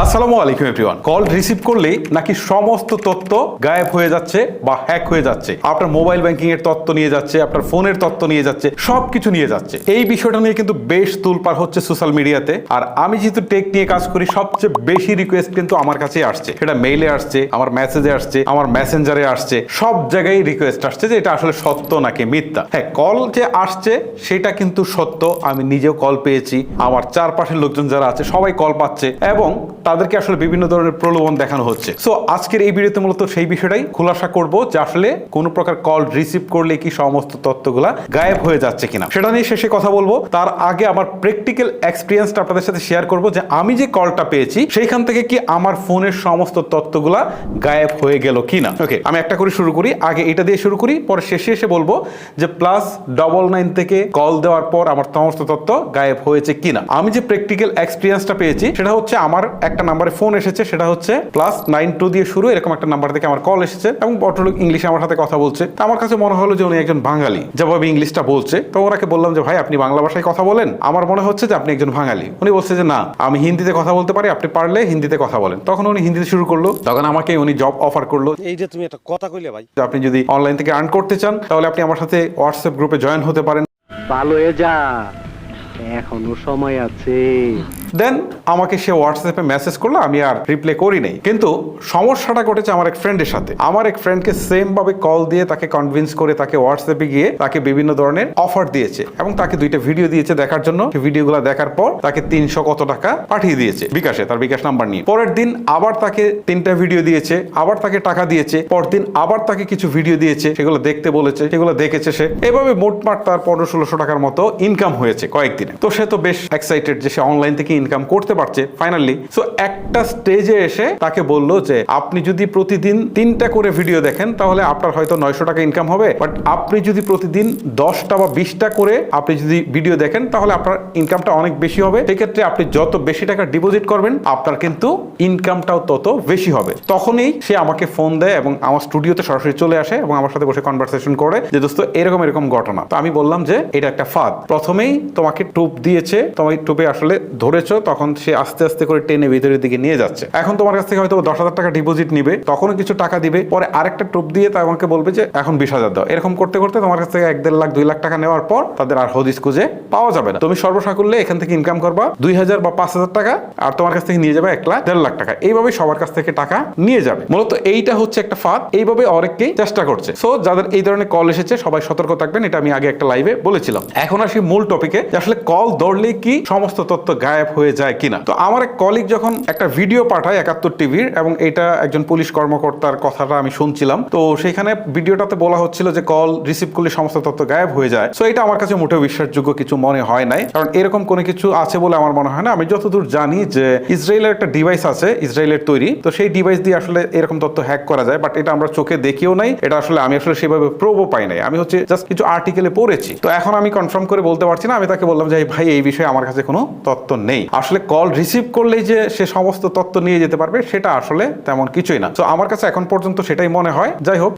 আসসালামু আলাইকুম everyone. Call receive করলেই নাকি সমস্ত তথ্য গায়েব হয়ে যাচ্ছে বা হ্যাক হয়ে যাচ্ছে, আপনার মোবাইল ব্যাংকিং এর তথ্য নিয়ে যাচ্ছে, আপনার ফোনের তথ্য নিয়ে যাচ্ছে, সবকিছু নিয়ে যাচ্ছে। এই বিষয়টা নিয়ে কিন্তু বেশ তুলপার হচ্ছে সোশ্যাল মিডিয়াতে। আর আমি যেহেতু টেক নিয়ে কাজ করি, সবচেয়ে বেশি রিকোয়েস্ট কিন্তু আমার কাছে আসছে। সেটা মেইলে আসছে, আমার মেসেজে আসছে, আমার মেসেঞ্জারে আসছে, সব জায়গায় রিকোয়েস্ট আসছে যে এটা আসলে সত্য নাকি মিথ্যা। হ্যাঁ, কল যে আসছে সেটা কিন্তু সত্য। আমি নিজেও কল পেয়েছি, আমার চারপাশের লোকজন যারা আছে সবাই কল পাচ্ছে এবং তাদেরকে আসলে বিভিন্ন ধরনের প্রলোভন দেখানো হচ্ছে। সো আজকের এই ভিডিওতে মূলত সেই বিষয়টাই খুলাসা করব যে আসলে কোনো প্রকার কল রিসিভ করলে কি সমস্ত তথ্যগুলা গায়েব হয়ে যাচ্ছে কিনা, সেটা নিয়ে শেষে কথা বলবো। তার আগে আমার প্র্যাকটিক্যাল এক্সপিরিয়েন্সটা আপনাদের সাথে শেয়ার করব যে আমি যে কলটা পেয়েছি সেইখান থেকে কি আমার ফোনের সমস্ত তথ্যগুলা গায়েব হয়ে গেল কিনা। ওকে, আমি একটা করে শুরু করি। আগে এটা দিয়ে শুরু করি, পরে শেষে এসে বলবো যে +99 থেকে কল দেওয়ার পর আমার সমস্ত তথ্য গায়েব হয়েছে কিনা। আমি যে প্র্যাকটিক্যাল এক্সপিরিয়েন্সটা পেয়েছি সেটা হচ্ছে আমার একটা নাম্বারে ফোন এসেছে, সেটা হচ্ছে +92 দিয়ে শুরু, এরকম একটা নাম্বার থেকে আমার কল এসেছে এবং ভদ্রলোক ইংলিশে আমার সাথে কথা বলছে। তো আমার কাছে মনে হলো যে উনি একজন বাঙালি, যেভাবে ইংলিশটা বলছে। তো ওনাকে বললাম যে ভাই, আপনি বাংলা ভাষায় কথা বলেন, আমার মনে হচ্ছে যে আপনি একজন বাঙালি। উনি বলছে যে না, আমি হিন্দিতে কথা বলতে পারি, আপনি পারলে হিন্দিতে কথা বলেন। তখন উনি হিন্দিতে শুরু করলো। তখন আমাকে উনি জব অফার করলো। এই যে তুমি একটা কথা কইলে ভাই, আপনি যদি অনলাইন থেকে আর্ন করতে চান তাহলে আপনি আমার সাথে হোয়াটসঅ্যাপ গ্রুপে জয়েন হতে পারেন। ভালো হয়ে যা, এখনো সময় আছে। দেন আমাকে সে হোয়াটসঅ্যাপে মেসেজ করলো, আমি আর রিপ্লাই করি নাই। কিন্তু সমস্যাটা ঘটেছে আমার এক ফ্রেন্ডের সাথে। আমার এক ফ্রেন্ডকে সেম ভাবে কল দিয়ে তাকে কনভিন্স করে তাকে হোয়াটসঅ্যাপে গিয়ে তাকে বিভিন্ন ধরনের অফার দিয়েছে এবং তাকে 2টা ভিডিও দিয়েছে দেখার জন্য। ভিডিওগুলো দেখার পর তাকে 300 কত টাকা পাঠিয়ে দিয়েছে বিকাশে, তার বিকাশ নাম্বার নিয়ে। পরের দিন আবার তাকে 3টা ভিডিও দিয়েছে, আবার তাকে টাকা দিয়েছে। পরদিন আবার তাকে কিছু ভিডিও দিয়েছে, সেগুলো দেখতে বলেছে, সেগুলো দেখেছে সে। এভাবে মোটমাট তার 1500-1600 টাকার মতো ইনকাম হয়েছে কয়েকদিনে। তো সে তো বেশ এক্সাইটেড যে সে অনলাইন থেকে ইনকাম করতে পারছে ফাইনালি। সো একটা স্টেজে এসে তাকে বললো যে আপনি যদি প্রতিদিন 3টা করে ভিডিও দেখেন তাহলে আপনার হয়তো 900 টাকা ইনকাম হবে, বাট আপনি যদি প্রতিদিন 10টা বা 20টা করে আপনি যদি ভিডিও দেখেন তাহলে আপনার ইনকামটা অনেক বেশি হবে। সেক্ষেত্রে আপনি যত বেশি টাকা ডিপোজিট করবেন আপনার কিন্তু ইনকামটাও তত বেশি হবে। তখনই সে আমাকে ফোন দেয় এবং আমার স্টুডিওতে সরাসরি চলে আসে এবং আমার সাথে বসে কনভারসেশন করে যে দোস্ত এরকম এরকম ঘটনা। তো আমি বললাম যে এটা একটা ফাঁদ, প্রথমেই তোমাকে টুপ দিয়েছে, তোমার টুপে আসলে ধরেছো, তখন সে আস্তে আস্তে করে টেনে ভিতরের দিকে নিয়ে যাচ্ছে। এখন তোমার কাছ থেকে হয়তো 10,000 টাকা ডিপোজিট নিবে, তখনও কিছু টাকা দিবে, পরে আরেকটা টুপ দিয়ে তা আমাকে বলবে যে এখন 20,000 দাও। এরকম করতে করতে তোমার কাছ থেকে 1-1.5 লাখ 2 লাখ টাকা নেওয়ার পর তাদের আর হদিস খুঁজে পাওয়া যাবে না। তুমি সর্বসাকুল্যে এখান থেকে ইনকাম করবা 2,000 বা 5,000 টাকা, আর তোমার কাছ থেকে নিয়ে যাবে 1 লাখ 1.5 লাখ টাকা। এইভাবে সবার কাছ থেকে টাকা নিয়ে যাবে। মূলত এইটা হচ্ছে একটা ফাঁদ। এইভাবে অনেককেই চেষ্টা করছে। সো যাদের এই ধরনের কল এসেছে সবাই সতর্ক থাকবেন, এটা আমি আগে একটা লাইভে বলেছিলাম। এখন আসি মূল টপিকে, আসলে কল ধরলেই কি সমস্ত তথ্য গায়েব হয়ে যায় কিনা। তো আমার এক কলিগ যখন একটা ভিডিও পাঠায় 71 টিভির, এবং এটা একজন পুলিশ কর্মকর্তার কথাটা আমি শুনছিলাম। তো সেখানে ভিডিওটাতে বলা হচ্ছিল যে কল রিসিভ করলে সমস্ত তথ্য গায়েব হয়ে যায়। সো এটা আমার কাছে মোটেও বিশ্বাসযোগ্য কিছু মনে হয় নাই, কারণ এরকম কোনো কিছু আছে বলে আমার মনে হয় না। আমি যতদূর জানি যে ইসরায়েলের একটা ডিভাইস আছে, ইসরায়েলের তৈরি, তো সেই ডিভাইস দিয়ে আসলে এরকম তথ্য হ্যাক করা যায়, বাট এটা আমরা চোখে দেখিও নাই। এটা আসলে আমি আসলে সেভাবে প্রুভও পাই নাই। আমি হচ্ছে জাস্ট কিছু আর্টিকেলে পড়েছি। তো এখন আমি কনফার্ম করে বলতে পারছি না। আমি তাকে বললাম যে ভাই, এই বিষয়ে আমার কাছে কোনো তথ্য নেই। আসলে কল রিসিভ করলেই যে সে সমস্ত তথ্য নিয়ে যেতে পারবে সেটা আসলে তেমন কিছুই না। তো আমার কাছে এখন পর্যন্ত সেটাই মনে হয়। যাই হোক,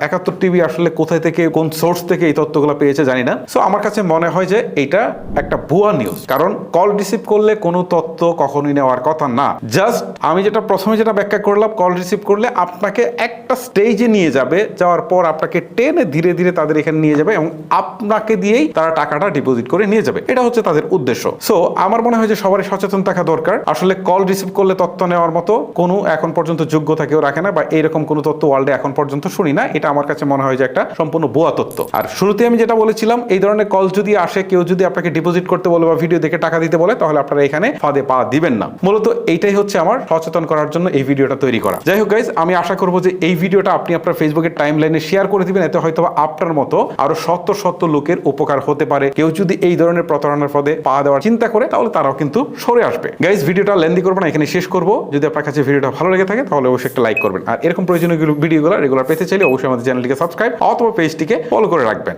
71 টিভি আসলে কোথায় থেকে কোন সোর্স থেকে এই তথ্যগুলো পেয়েছে জানি না। সো আমার কাছে মনে হয় যে এটা একটা ভুয়া নিউজ, কারণ কল রিসিভ করলে কোনো তথ্য কখনোই নেওয়ার কথা না। জাস্ট আমি যেটা প্রথমে যেটা ব্যাখ্যা করলাম, কল রিসিভ করলে আপনাকে একটা স্টেজে নিয়ে যাবে, যাওয়ার পর আপনাকে টেনে ধীরে ধীরে তাদের এখানে নিয়ে যাবে এবং আপনাকে দিয়েই তারা টাকাটা ডিপোজিট করে নিয়ে যাবে। এটা হচ্ছে তাদের উদ্দেশ্য। সো আমার মনে হয় যে সবারই সচেতন থাকা দরকার। আসলে কল রিসিভ করলে তথ্য নেওয়ার মতো কোনো এখন পর্যন্ত যোগ্যতা কেউ রাখে না, বা এইরকম কোনো তথ্য ওয়ার্ল্ডে এখন পর্যন্ত শুনি না। এটা আমার কাছে মনে হয় যে একটা সম্পূর্ণ ভুয়া তথ্য। আর শুরুতে আমি যেটা বলেছিলাম, এই ধরনের কল যদি আসে, কেউ যদি আপনাকে ডিপোজিট করতে বলে বা ভিডিও দেখে টাকা দিতে বলে, তাহলে আপনারা এখানে ফাঁদে পা দিবেন না। মূলত এইটাই হচ্ছে আমার সচেতন করার জন্য এই ভিডিওটা তৈরি করা। যাই হোক গাইজ, আমি আশা করবো যে এই ভিডিওটা আপনি আপনার ফেসবুকের টাইম লাইনে শেয়ার করে দিবেন। এতে হয়তো আপনার মতো আরো শত লোকের উপকার হতে পারে। কেউ যদি এই ধরনের প্রতারণার ফাঁদে পা দেওয়ার চিন্তা করে তাহলে তারাও কিন্তু সরে আসবে। গাইজ, ভিডিওটা লেন্দি করবো না, এখানে শেষ করবো। যদি আপনার কাছে ভিডিওটা ভালো লেগে থাকে তাহলে অবশ্যই একটা লাইক করবেন। আর এরকম প্রয়োজনীয় ভিডিওগুলো রেগুলার পেতে চাইলে অবশ্যই আমাদের চ্যানেলটিকে সাবস্ক্রাইব অথবা পেজটিকে ফলো করে রাখবেন।